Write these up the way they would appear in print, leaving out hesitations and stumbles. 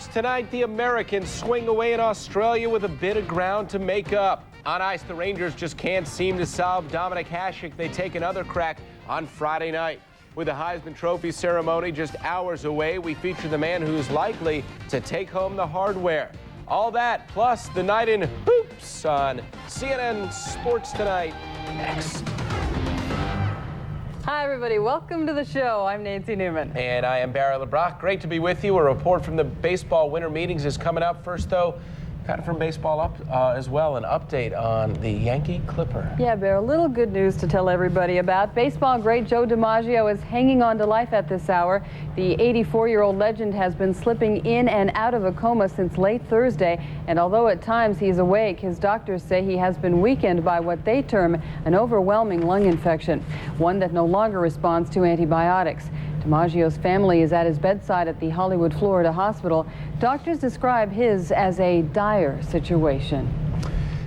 sports tonight, the Americans swing away in Australia with a bit of ground to make up. On ice, the Rangers just can't seem to solve Dominik Hasek. They take another crack on Friday night. With the Heisman Trophy ceremony just hours away, we feature the man who's likely to take home the hardware. All that, plus the night in hoops on CNN Sports Tonight. Next. Hi, everybody. Welcome to the show. I'm Nancy Newman. And I am Barry LeBrock. Great to be with you. A report from the baseball winter meetings is coming up. First, though, kind of from baseball up as well, an update on the Yankee Clipper. Yeah, Bear, a little good news to tell everybody about. Baseball great Joe DiMaggio is hanging on to life at this hour. The 84-year-old legend has been slipping in and out of a coma since late Thursday, and although at times he's awake, his doctors say he has been weakened by what they term an overwhelming lung infection, one that no longer responds to antibiotics. DiMaggio's family is at his bedside at the Hollywood, Florida hospital. Doctors describe his as a dire situation.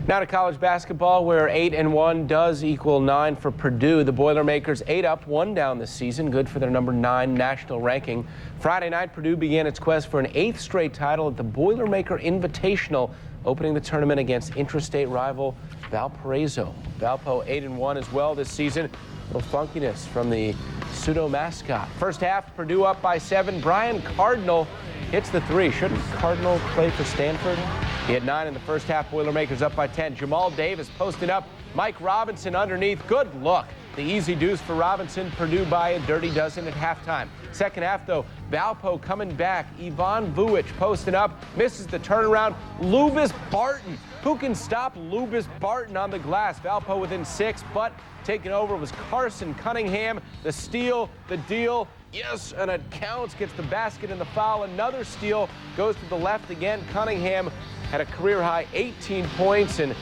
Now to college basketball, where 8-1 does equal 9 for Purdue. The Boilermakers 8 up, 1 down this season, good for their number 9 national ranking. Friday night, Purdue began its quest for an 8th straight title at the Boilermaker Invitational, opening the tournament against intrastate rival Valparaiso. Valpo 8-1 as well this season. A little funkiness from the pseudo mascot. First half, Purdue up by 7. Brian Cardinal hits the 3. Shouldn't Cardinal play for Stanford? He had 9 in the first half. Boilermakers up by 10. Jamal Davis posted up. Mike Robinson underneath. Good look. The easy deuce for Robinson. Purdue by a dirty dozen at halftime. Second half, though, Valpo coming back. Ivan Vujic posting up. Misses the turnaround. Lubis Barton. Who can stop Lubis Barton on the glass? Valpo within 6, but taking over was Carson Cunningham. The steal, the deal. Yes, and it counts. Gets the basket and the foul. Another steal goes to the left again. Cunningham had a career-high 18 points, and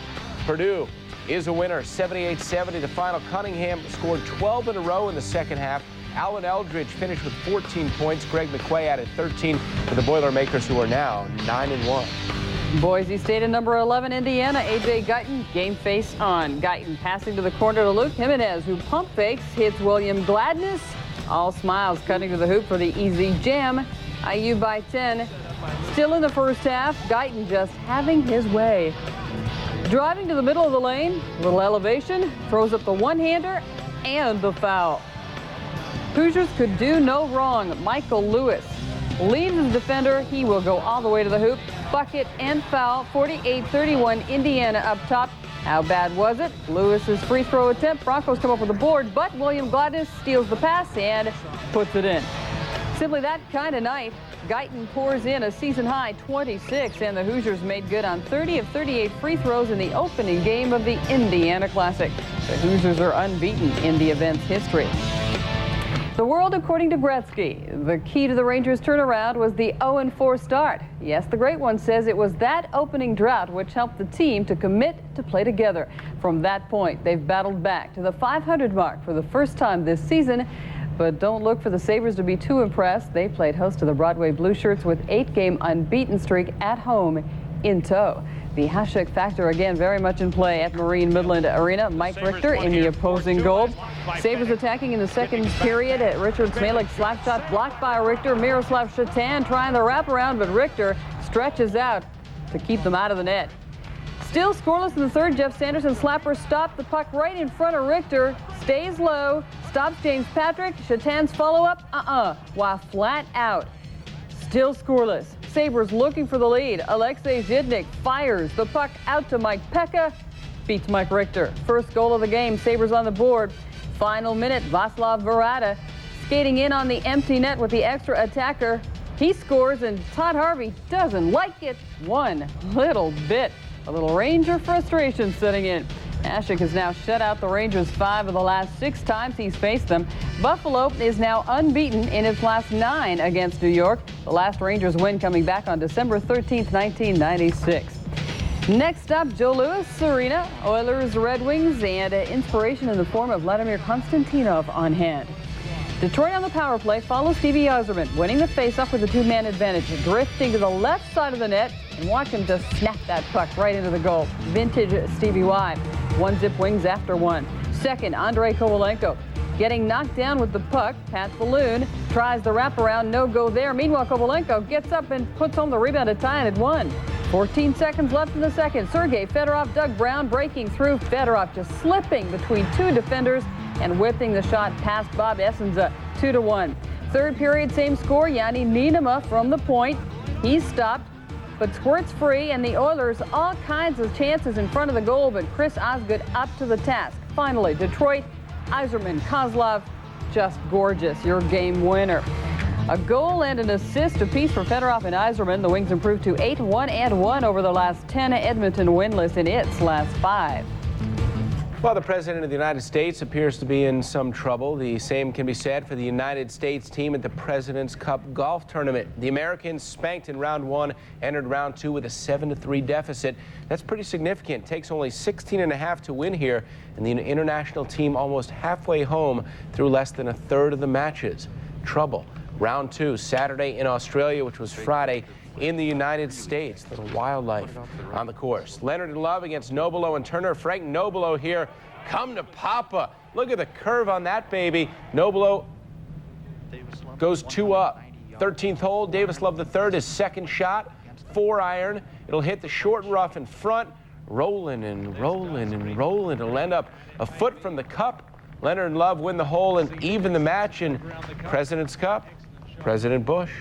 Purdue is a winner, 78-70. The final, Cunningham scored 12 in a row in the second half. Alan Eldridge finished with 14 points. Greg McQuay added 13 for the Boilermakers, who are now 9-1. Boise State and number 11, Indiana. A.J. Guyton, game face on. Guyton passing to the corner to Luke Jimenez, who pump fakes, hits William Gladness. All smiles, cutting to the hoop for the easy jam. IU by 10. Still in the first half, Guyton just having his way. Driving to the middle of the lane, little elevation, throws up the one-hander and the foul. Hoosiers could do no wrong. Michael Lewis leaves his defender. He will go all the way to the hoop. Bucket and foul. 48-31, Indiana up top. How bad was it? Lewis's free throw attempt. Broncos come up with the board, but William Gladness steals the pass and puts it in. Simply that kind of night. Guyton pours in a season-high 26, and the Hoosiers made good on 30 of 38 free throws in the opening game of the Indiana Classic. The Hoosiers are unbeaten in the event's history. The world according to Gretzky. The key to the Rangers' turnaround was the 0-4 start. Yes, the great one says it was that opening drought which helped the team to commit to play together. From that point, they've battled back to the 500 mark for the first time this season. But don't look for the Sabres to be too impressed. They played host to the Broadway Blue Shirts with 8-game unbeaten streak at home in tow. The Hasek factor again very much in play at Marine Midland Arena. Mike Richter in the opposing goal. Sabres attacking in the second period. Richard Smalek's slap shot blocked by Richter. Miroslav Shatan trying the wraparound, but Richter stretches out to keep them out of the net. Still scoreless in the third. Jeff Sanderson slapper stopped the puck right in front of Richter. Stays low. Stops James Patrick. Shatan's follow-up. While flat out. Still scoreless. Sabres looking for the lead. Alexei Zhidnik fires the puck out to Mike Pekka. Beats Mike Richter. First goal of the game. Sabres on the board. Final minute. Václav Varada skating in on the empty net with the extra attacker. He scores, and Todd Harvey doesn't like it one little bit. A little Ranger frustration setting in. Hasek has now shut out the Rangers 5 of the last 6 times he's faced them. Buffalo is now unbeaten in its last 9 against New York. The last Rangers win coming back on December 13th, 1996. Next up, Joe Louis Arena, Oilers, Red Wings, and inspiration in the form of Vladimir Konstantinov on hand. Detroit on the power play follows Stevie Yzerman, winning the faceoff with a 2-man advantage, drifting to the left side of the net, and watch him just snap that puck right into the goal. Vintage Stevie Y. 1-zip wings after 1. Second, Andrei Kovalenko getting knocked down with the puck. Pat Balloon tries the wraparound, no go there. Meanwhile, Kovalenko gets up and puts home the rebound to tie it at 1. 14 seconds left in the second. Sergei Fedorov, Doug Brown breaking through. Fedorov just slipping between two defenders and whipping the shot past Bob Essenza, 2-1. Third period, same score. Yanni Nienema from the point. He's stopped, but squirts free, and the Oilers all kinds of chances in front of the goal, but Chris Osgood up to the task. Finally, Detroit, Yzerman, Kozlov, just gorgeous. Your game winner. A goal and an assist apiece for Fedorov and Yzerman. The Wings improved to 8-1-1 over the last 10. Edmonton winless in its last 5. Well, the President of the United States appears to be in some trouble. The same can be said for the United States team at the President's Cup golf tournament. The Americans, spanked in round 1, entered round 2 with a 7-3 deficit. That's pretty significant. It takes only 16.5 to win here, and the international team almost halfway home through less than a third of the matches. Trouble. Round 2, Saturday in Australia, which was Friday in the United States. Little wildlife on the course. Leonard and Love against Nobilo and Turner. Frank Nobilo here. Come to Papa. Look at the curve on that baby. Nobilo goes 2 up. 13th hole. Davis Love III, his second shot. 4-iron. It'll hit the short rough in front. Rolling and rolling and rolling. It'll end up a foot from the cup. Leonard and Love win the hole and even the match in President's Cup. President Bush.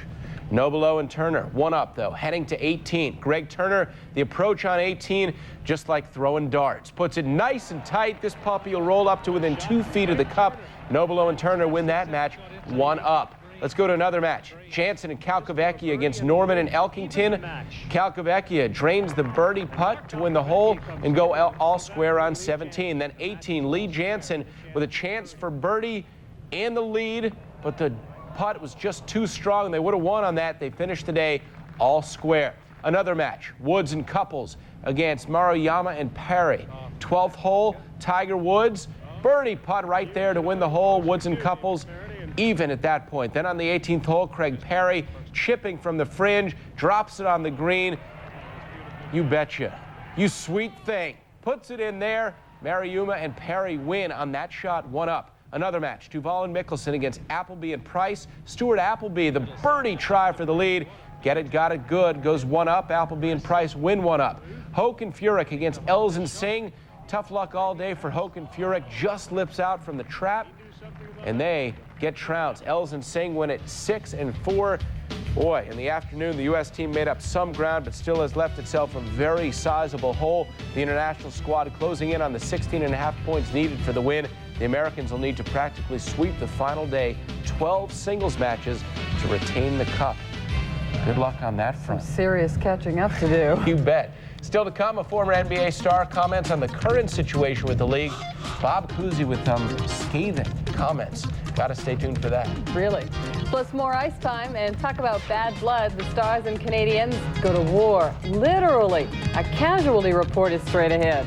Nobilo and Turner, 1 up though, heading to 18. Greg Turner, the approach on 18, just like throwing darts. Puts it nice and tight. This puppy will roll up to within 2 feet of the cup. Nobilo and Turner win that match, 1 up. Let's go to another match. Jansen and Calcavecchia against Norman and Elkington. Calcavecchia drains the birdie putt to win the hole and go all square on 17. Then 18, Lee Jansen with a chance for birdie and the lead, but the putt was just too strong. They would have won on that. They finished today all square. Another match, Woods and Couples against Maruyama and Perry. 12th hole, Tiger Woods, birdie putt right there to win the hole. Woods and Couples even at that point. Then on the 18th hole, Craig Perry chipping from the fringe, drops it on the green. You betcha. You sweet thing. Puts it in there. Maruyama and Perry win on that shot, 1 up. Another match, Duval and Mickelson against Appleby and Price. Stuart Appleby, the birdie try for the lead. Get it, got it, good. Goes 1 up. Appleby and Price win 1 up. Hoke and Furyk against Els and Singh. Tough luck all day for Hoke and Furyk. Just slips out from the trap, and they get trounced. Els and Singh win it 6-4. Boy, in the afternoon, the U.S. team made up some ground, but still has left itself a very sizable hole. The international squad closing in on the 16.5 points needed for the win. The Americans will need to practically sweep the final day, 12 singles matches to retain the cup. Good luck on that front. Some serious catching up to do. You bet. Still to come, a former NBA star comments on the current situation with the league. Bob Cousy with scathing comments. Gotta stay tuned for that. Really. Plus more ice time and talk about bad blood. The Stars and Canadiens go to war. Literally. A casualty report is straight ahead.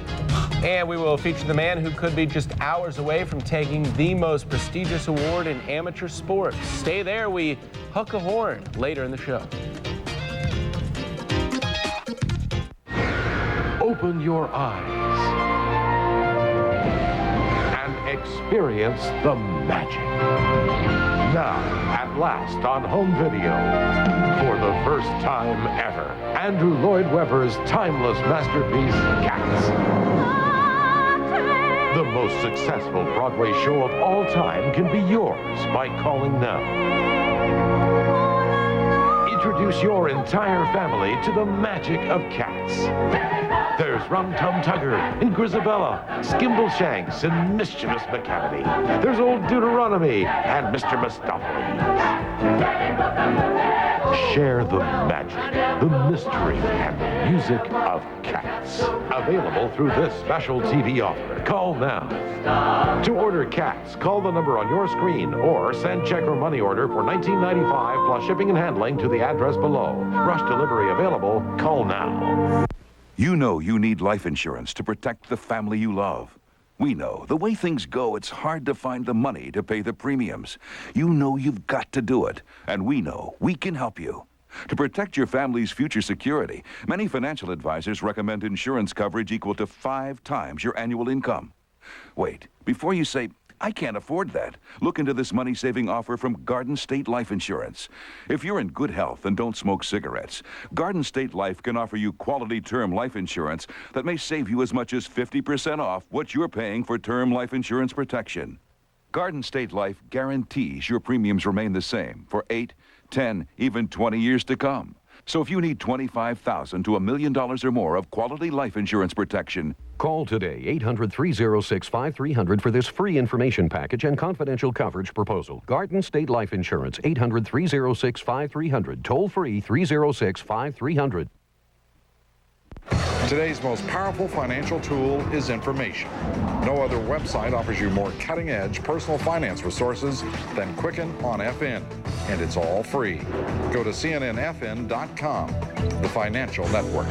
And we will feature the man who could be just hours away from taking the most prestigious award in amateur sports. Stay there. We hook a horn later in the show. Open your eyes and experience the magic. Now, at last on home video, for the first time ever, Andrew Lloyd Webber's timeless masterpiece, Cats. The most successful Broadway show of all time can be yours by calling now. Introduce your entire family to the magic of Cats. There's Rum Tum Tugger and Grisabella, Skimbleshanks and Mischievous McCavity. There's Old Deuteronomy and Mr. Mistopheles. Share the magic, the mystery, and the music of Cats. Available through this special TV offer. Call now. To order Cats, call the number on your screen or send check or money order for $19.95 plus shipping and handling to the address below. Rush delivery available. Call now. You know you need life insurance to protect the family you love. We know the way things go, it's hard to find the money to pay the premiums. You know you've got to do it, and we know we can help you. To protect your family's future security, many financial advisors recommend insurance coverage equal to 5 times your annual income. Wait, before you say, I can't afford that. Look into this money-saving offer from Garden State Life Insurance. If you're in good health and don't smoke cigarettes, Garden State Life can offer you quality term life insurance that may save you as much as 50% off what you're paying for term life insurance protection. Garden State Life guarantees your premiums remain the same for 8, 10, even 20 years to come. So if you need $25,000 to $1 million or more of quality life insurance protection, call today 800-306-5300 for this free information package and confidential coverage proposal. Garden State Life Insurance, 800-306-5300, toll free 306-5300. Today's most powerful financial tool is information. No other website offers you more cutting-edge personal finance resources than Quicken on FN, and it's all free. Go to cnnfn.com, the financial network.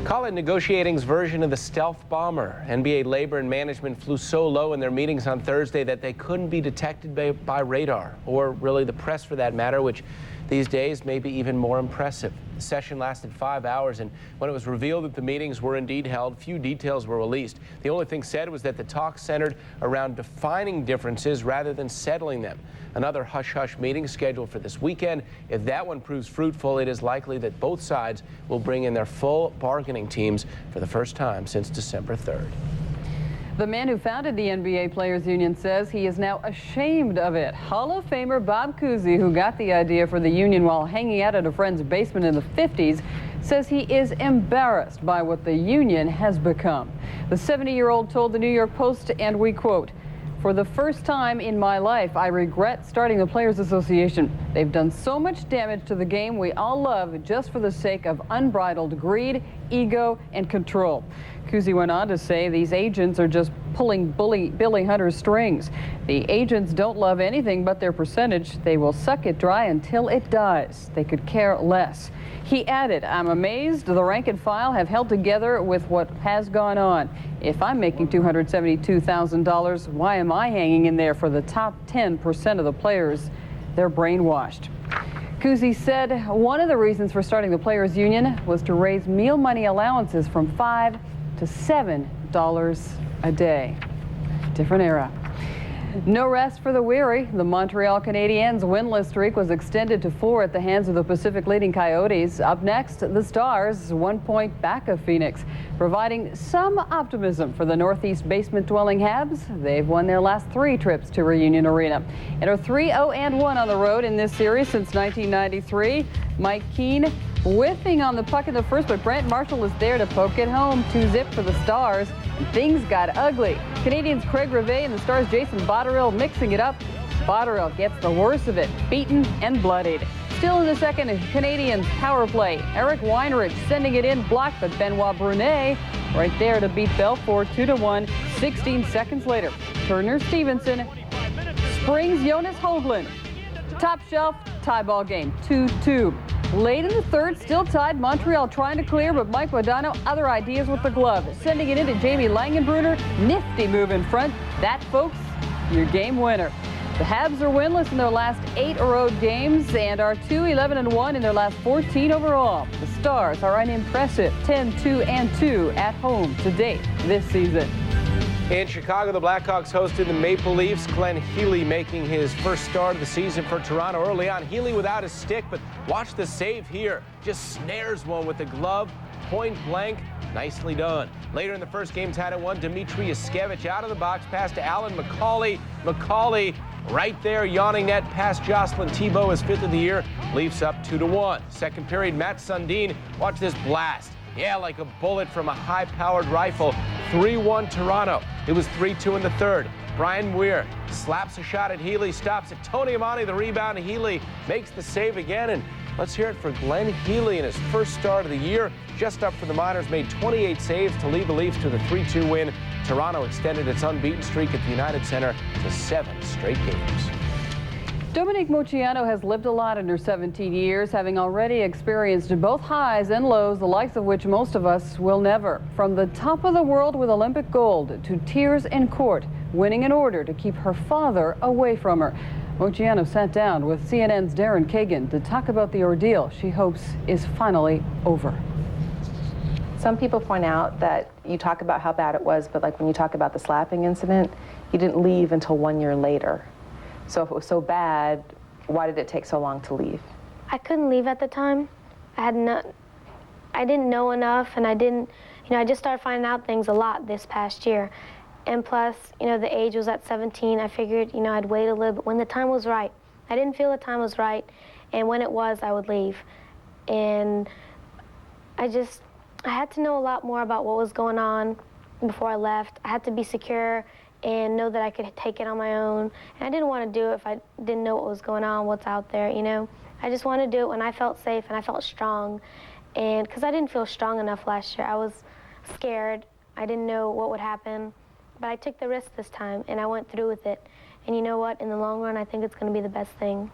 Call it negotiating's version of the stealth bomber. NBA labor and management flew so low in their meetings on Thursday that they couldn't be detected by radar, or really the press for that matter, which these days may be even more impressive. The session lasted 5 hours, and when it was revealed that the meetings were indeed held, few details were released. The only thing said was that the talks centered around defining differences rather than settling them. Another hush-hush meeting scheduled for this weekend. If that one proves fruitful, it is likely that both sides will bring in their full bargaining teams for the first time since December 3rd. The man who founded the NBA Players Union says he is now ashamed of it. Hall of Famer Bob Cousy, who got the idea for the union while hanging out at a friend's basement in the 50s, says he is embarrassed by what the union has become. The 70-year-old told the New York Post, and we quote, "For the first time in my life, I regret starting the Players Association. They've done so much damage to the game we all love just for the sake of unbridled greed, ego, and control." Cousy went on to say these agents are just pulling Billy Hunter's strings. The agents don't love anything but their percentage. They will suck it dry until it dies. They could care less. He added, "I'm amazed the rank and file have held together with what has gone on. If I'm making $272,000, why am I hanging in there for the top 10% of the players? They're brainwashed." Cousy said one of the reasons for starting the Players Union was to raise meal money allowances from $5 to $7 a day. Different era. No rest for the weary. The Montreal Canadiens' winless streak was extended to 4 at the hands of the Pacific leading Coyotes. Up next, the Stars, 1 point back of Phoenix, providing some optimism for the Northeast basement-dwelling Habs. They've won their last 3 trips to Reunion Arena and are 3-0-1 on the road in this series since 1993. Mike Keane whiffing on the puck in the first, but Brent Marshall is there to poke it home. 2-0 for the Stars. And things got ugly. Canadians' Craig Rivet and the Stars' Jason Botterill mixing it up. Botterill gets the worst of it, beaten and bloodied. Still in the second, Canadians' power play. Eric Weinrich sending it in, blocked, but Benoit Brunet right there to beat Belfort 2-1. 16 seconds later, Turner Stevenson springs Jonas Hoagland. Top shelf, tie ball game, 2-2. Late in the third, still tied. Montreal trying to clear, but Mike Modano, other ideas with the glove. Sending it into Jamie Langenbrunner. Nifty move in front. That, folks, your game winner. The Habs are winless in their last 8 road games and are 2-11-1 in their last 14 overall. The Stars are an impressive 10-2-2 at home to date this season. In Chicago, the Blackhawks hosted the Maple Leafs. Glenn Healy making his first start of the season for Toronto. Early on, Healy without a stick, but watch the save here. Just snares one with the glove, point blank. Nicely done. Later in the first game, tied at 1, Dmitry Yushkevich out of the box, pass to Alan McCauley. McCauley right there, yawning net past Jocelyn Thibault, his 5th of the year. Leafs up 2-1. Second period, Matt Sundin. Watch this blast. Yeah, like a bullet from a high-powered rifle. 3-1 Toronto. It was 3-2 in the third. Brian Weir slaps a shot at Healy, stops it. Tony Amani, the rebound. Healy makes the save again. And let's hear it for Glenn Healy in his first start of the year. Just up for the Miners, made 28 saves to lead the Leafs to the 3-2 win. Toronto extended its unbeaten streak at the United Center to 7 straight games. Dominique Moceanu has lived a lot in her 17 years, having already experienced both highs and lows, the likes of which most of us will never. From the top of the world with Olympic gold to tears in court, winning in order to keep her father away from her. Mochiano sat down with CNN's Darren Kagan to talk about the ordeal she hopes is finally over. Some people point out that you talk about how bad it was, but like when you talk about the slapping incident, you didn't leave until 1 year later. So if it was so bad, why did it take so long to leave? I couldn't leave at the time. I didn't know enough, and I just started finding out things a lot this past year. And plus, the age was at 17. I figured, I'd wait a little bit when the time was right. I didn't feel the time was right, and when it was, I would leave. And I had to know a lot more about what was going on before I left. I had to be secure and know that I could take it on my own. And I didn't want to do it if I didn't know what was going on, what's out there, I just wanted to do it when I felt safe and I felt strong. And because I didn't feel strong enough last year, I was scared. I didn't know what would happen. But I took the risk this time, and I went through with it. And you know what? In the long run, I think it's going to be the best thing.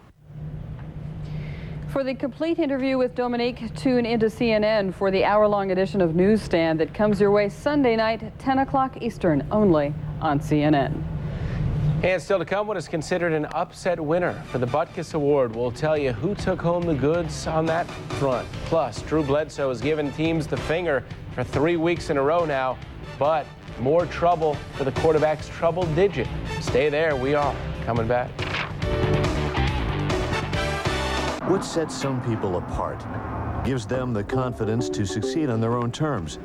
For the complete interview with Dominique, tune into CNN for the hour-long edition of Newsstand that comes your way Sunday night, 10 o'clock Eastern, only on CNN. And still to come, what is considered an upset winner for the Butkus Award. We'll tell you who took home the goods on that front. Plus, Drew Bledsoe has given teams the finger for 3 weeks in a row now, but more trouble for the quarterback's trouble digit. Stay there. We are coming back. What sets some people apart gives them the confidence to succeed on their own terms.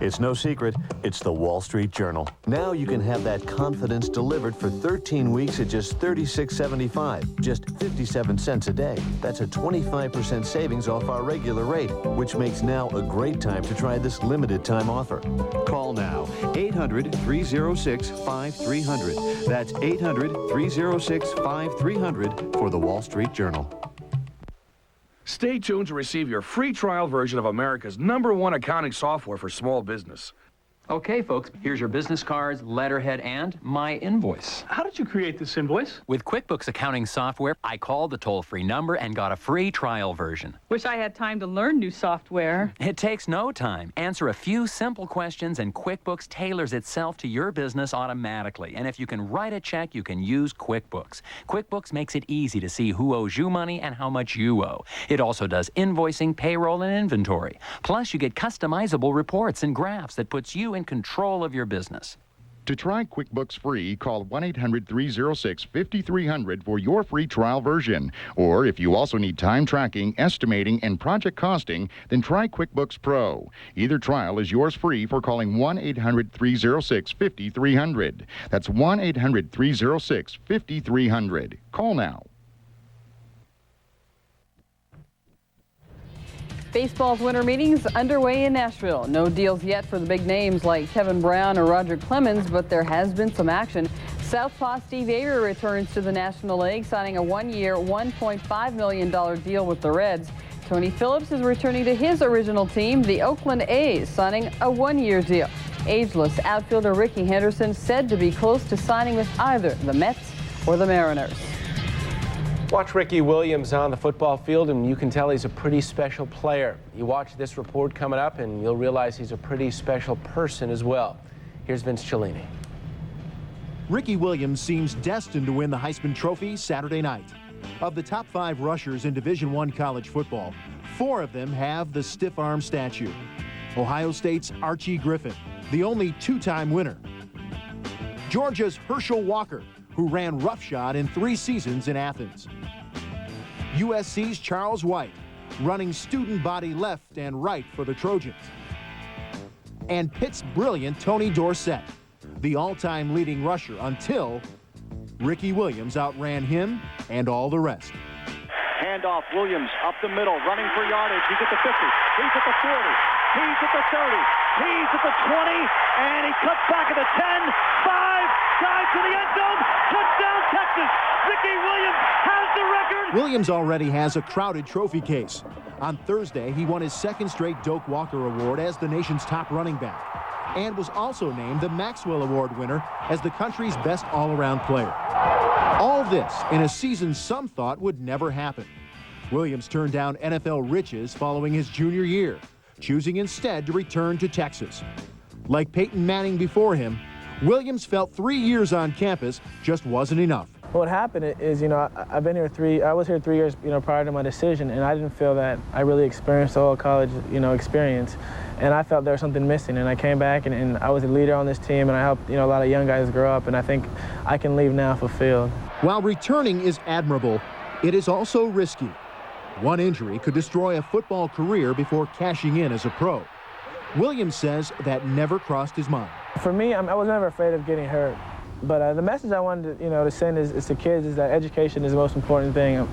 It's no secret, it's the Wall Street Journal. Now you can have that confidence delivered for 13 weeks at just $36.75, just 57 cents a day. That's a 25% savings off our regular rate, which makes now a great time to try this limited time offer. Call now, 800-306-5300. That's 800-306-5300 for the Wall Street Journal. Stay tuned to receive your free trial version of America's #1 accounting software for small business. Okay, folks, here's your business cards, letterhead, and my invoice. How did you create this invoice? With QuickBooks accounting software, I called the toll-free number and got a free trial version. Wish I had time to learn new software. It takes no time. Answer a few simple questions and QuickBooks tailors itself to your business automatically. And if you can write a check, you can use QuickBooks. QuickBooks makes it easy to see who owes you money and how much you owe. It also does invoicing, payroll, and inventory. Plus, you get customizable reports and graphs that puts you in control of your business. To try QuickBooks free, call 1-800-306-5300 for your free trial version. Or if you also need time tracking, estimating, and project costing, then try QuickBooks Pro. Either trial is yours free for calling 1-800-306-5300. That's 1-800-306-5300. Call now. Baseball's winter meetings underway in Nashville. No deals yet for the big names like Kevin Brown or Roger Clemens, but there has been some action. Southpaw Steve Avery returns to the National League, signing a one-year, $1.5 million deal with the Reds. Tony Phillips is returning to his original team, the Oakland A's, signing a one-year deal. Ageless outfielder Ricky Henderson said to be close to signing with either the Mets or the Mariners. Watch Ricky Williams on the football field and you can tell he's a pretty special player. You watch this report coming up and you'll realize he's a pretty special person as well. Here's Vince Cellini. Ricky Williams seems destined to win the Heisman Trophy Saturday night. Of the top 5 rushers in Division I college football, 4 of them have the stiff arm statue. Ohio State's Archie Griffin, the only 2-time winner. Georgia's Herschel Walker, who ran roughshod in 3 seasons in Athens. USC's Charles White, running student body left and right for the Trojans. And Pitt's brilliant Tony Dorsett, the all-time leading rusher until Ricky Williams outran him and all the rest. Handoff, Williams up the middle, running for yardage. He's at the 50, he's at the 40, he's at the 30, he's at the 20, and he cuts back at the 10, 5, dives to the end zone, touchdown Texas! Ricky Williams has the record! Williams already has a crowded trophy case. On Thursday, he won his 2nd straight Doak Walker Award as the nation's top running back, and was also named the Maxwell Award winner as the country's best all-around player. All this in a season some thought would never happen. Williams turned down NFL riches following his junior year, choosing instead to return to Texas. Like Peyton Manning before him, Williams felt 3 years on campus just wasn't enough. What happened is, I've been here I was here 3 years, prior to my decision, and I didn't feel that I really experienced the whole college, experience. And I felt there was something missing, and I came back, and I was a leader on this team, and I helped, a lot of young guys grow up, and I think I can leave now fulfilled. While returning is admirable, it is also risky. One injury could destroy a football career before cashing in as a pro. Williams says that never crossed his mind. For me, I was never afraid of getting hurt. But the message I wanted to, to send is to kids is that education is the most important thing.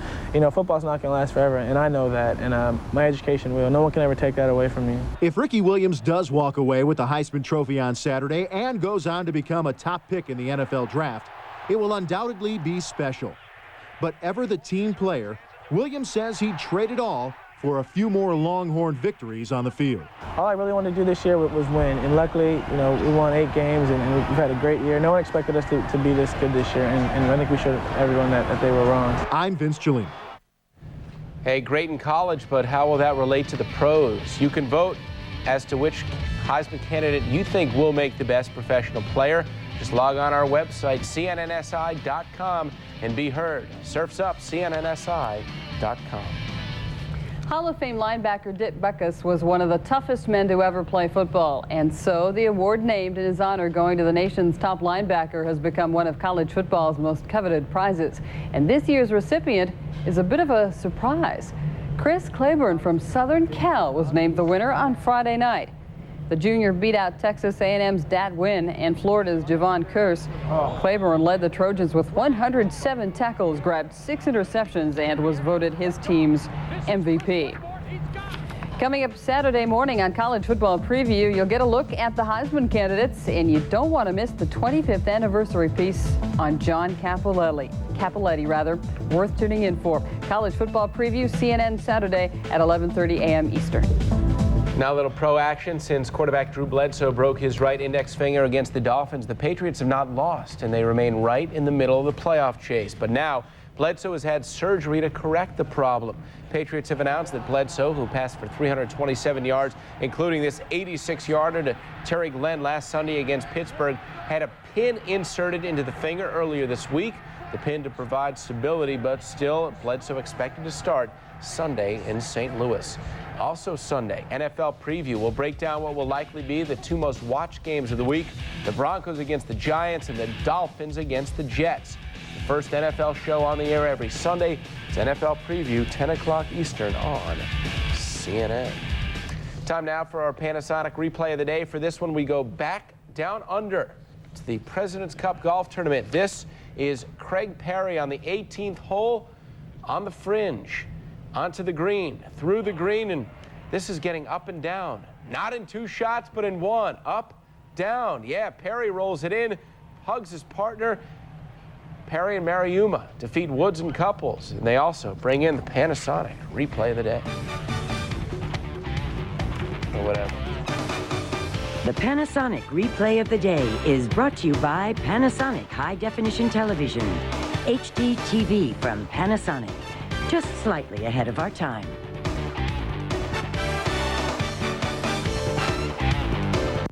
Football's not going to last forever, and I know that, and my education will. No one can ever take that away from me. If Ricky Williams does walk away with the Heisman Trophy on Saturday and goes on to become a top pick in the NFL draft, it will undoubtedly be special. But ever the team player, Williams says he'd trade it all for a few more Longhorn victories on the field. All I really wanted to do this year was win, and luckily, we won 8 games, and we've had a great year. No one expected us to be this good this year, and I think we showed everyone that they were wrong. I'm Vince Cellini. Hey, great in college, but how will that relate to the pros? You can vote as to which Heisman candidate you think will make the best professional player. Just log on our website, cnnsi.com, and be heard. Surf's up, cnnsi.com. Hall of Fame linebacker Dick Butkus was one of the toughest men to ever play football, and so the award named in his honor, going to the nation's top linebacker, has become one of college football's most coveted prizes. And this year's recipient is a bit of a surprise. Chris Claiborne from Southern Cal was named the winner on Friday night. The junior beat out Texas A&M's Dat Wynn and Florida's Javon Curse. Claiborne led the Trojans with 107 tackles, grabbed 6 interceptions, and was voted his team's MVP. Coming up Saturday morning on College Football Preview, you'll get a look at the Heisman candidates, and you don't want to miss the 25th anniversary piece on John Cappelletti, worth tuning in for. College Football Preview, CNN Saturday at 11:30 a.m. Eastern. Now a little pro action. Since quarterback Drew Bledsoe broke his right index finger against the Dolphins, the Patriots have not lost, and they remain right in the middle of the playoff chase. But now Bledsoe has had surgery to correct the problem. Patriots have announced that Bledsoe, who passed for 327 yards, including this 86-yarder to Terry Glenn last Sunday against Pittsburgh, had a pin inserted into the finger earlier this week. The pin to provide stability, but still Bledsoe expected to start Sunday in St. Louis. Also Sunday, NFL Preview will break down what will likely be the 2 most watched games of the week, the Broncos against the Giants and the Dolphins against the Jets. The first NFL show on the air every Sunday. It's NFL Preview, 10 o'clock Eastern on CNN. Time now for our Panasonic replay of the day. For this one, we go back down under to the President's Cup Golf Tournament. This is Craig Perry on the 18th hole on the fringe. Onto the green, through the green, and this is getting up and down. Not in 2 shots, but in 1. Up, down. Yeah, Perry rolls it in, hugs his partner. Perry and Mariuma defeat Woods and Couples, and they also bring in the Panasonic replay of the day. Or whatever. The Panasonic replay of the day is brought to you by Panasonic High Definition Television. HD TV from Panasonic. Just slightly ahead of our time.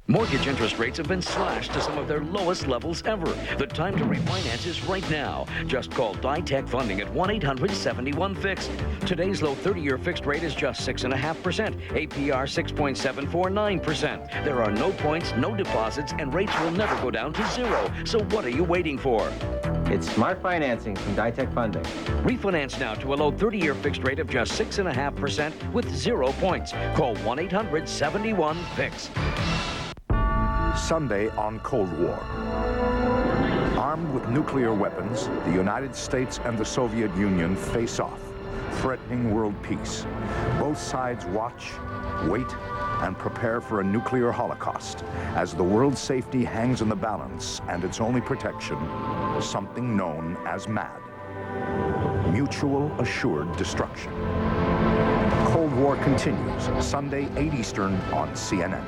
Mortgage interest rates have been slashed to some of their lowest levels ever. The time to refinance is right now. Just call DiTech Funding at 1-800-71-FIXED. Today's low 30-year fixed rate is just 6.5%. APR 6.749%. There are no points, no deposits, and rates will never go down to 0. So what are you waiting for? It's smart financing from DiTech Funding. Refinance now to a low 30-year fixed rate of just 6.5% with 0 points. Call 1-800-71-FIXED. Sunday on Cold War. Armed with nuclear weapons, the United States and the Soviet Union face off, threatening world peace. Both sides watch, wait, and prepare for a nuclear holocaust as the world's safety hangs in the balance and its only protection, something known as MAD. Mutual Assured Destruction. Cold War continues, Sunday, 8 Eastern on CNN.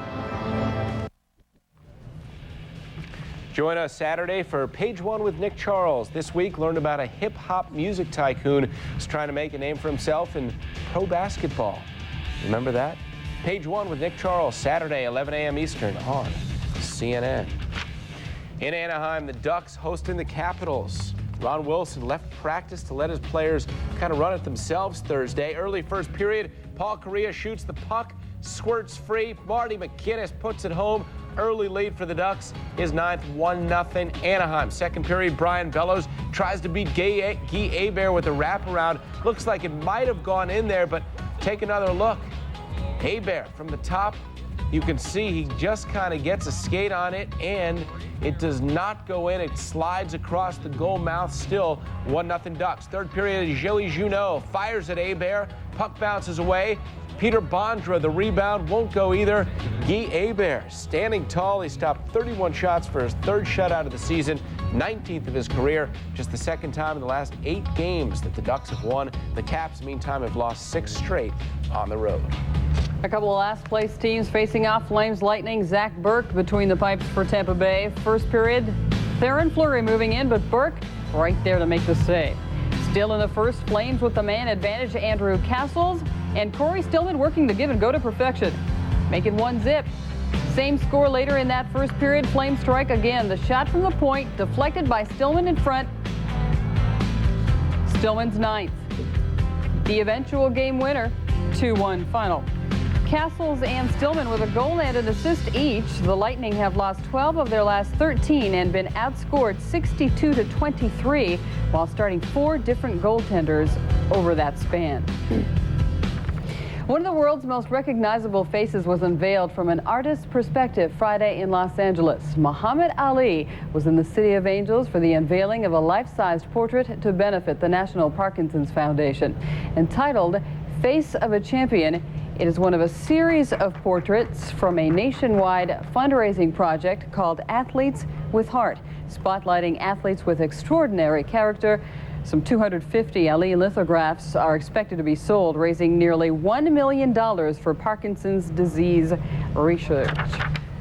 Join us Saturday for Page One with Nick Charles. This week, learn about a hip-hop music tycoon who's trying to make a name for himself in pro basketball. Remember that? Page One with Nick Charles, Saturday, 11 a.m. Eastern on CNN. In Anaheim, the Ducks hosting the Capitals. Ron Wilson left practice to let his players kind of run it themselves Thursday. Early first period, Paul Kariya shoots the puck, squirts free. Marty McKinnis puts it home. Early lead for the Ducks is 9th, 1-0 Anaheim. Second period, Brian Bellows tries to beat Guy Hebert with a wraparound. Looks like it might have gone in there, but take another look. Hebert from the top. You can see he just kind of gets a skate on it, and it does not go in. It slides across the goal mouth. Still 1-0 Ducks. Third period, Joey Junot fires at Hebert. Puck bounces away. Peter Bondra, the rebound, won't go either. Guy Hebert, standing tall. He stopped 31 shots for his third shutout of the season, 19th of his career. Just the second time in the last 8 games that the Ducks have won. The Caps, meantime, have lost 6 straight on the road. A couple of last-place teams facing off. Flames Lightning, Zach Burke between the pipes for Tampa Bay. First period, Theron Fleury moving in, but Burke right there to make the save. Still in the first, Flames with the man advantage, Andrew Castles, and Corey Stillman working the give and go to perfection, making 1-0. Same score later in that first period. Flames strike again. The shot from the point deflected by Stillman in front. Stillman's 9th. The eventual game winner, 2-1 final. Castles and Stillman with a goal and an assist each. The Lightning have lost 12 of their last 13 and been outscored 62-23 while starting 4 different goaltenders over that span. One of the world's most recognizable faces was unveiled from an artist's perspective Friday in Los Angeles. Muhammad Ali was in the City of Angels for the unveiling of a life-sized portrait to benefit the National Parkinson's Foundation. Entitled Face of a Champion, it is one of a series of portraits from a nationwide fundraising project called Athletes with Heart, spotlighting athletes with extraordinary character. Some 250 Ali lithographs are expected to be sold, raising nearly $1 million for Parkinson's disease research.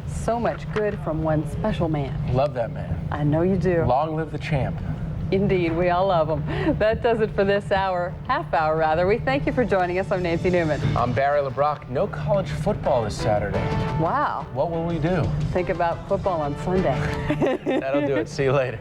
So much good from one special man. Love that man. I know you do. Long live the champ. Indeed, we all love him. That does it for this hour, half hour rather. We thank you for joining us. I'm Nancy Newman. I'm Barry LeBrock. No college football this Saturday. Wow. What will we do? Think about football on Sunday. That'll do it. See you later.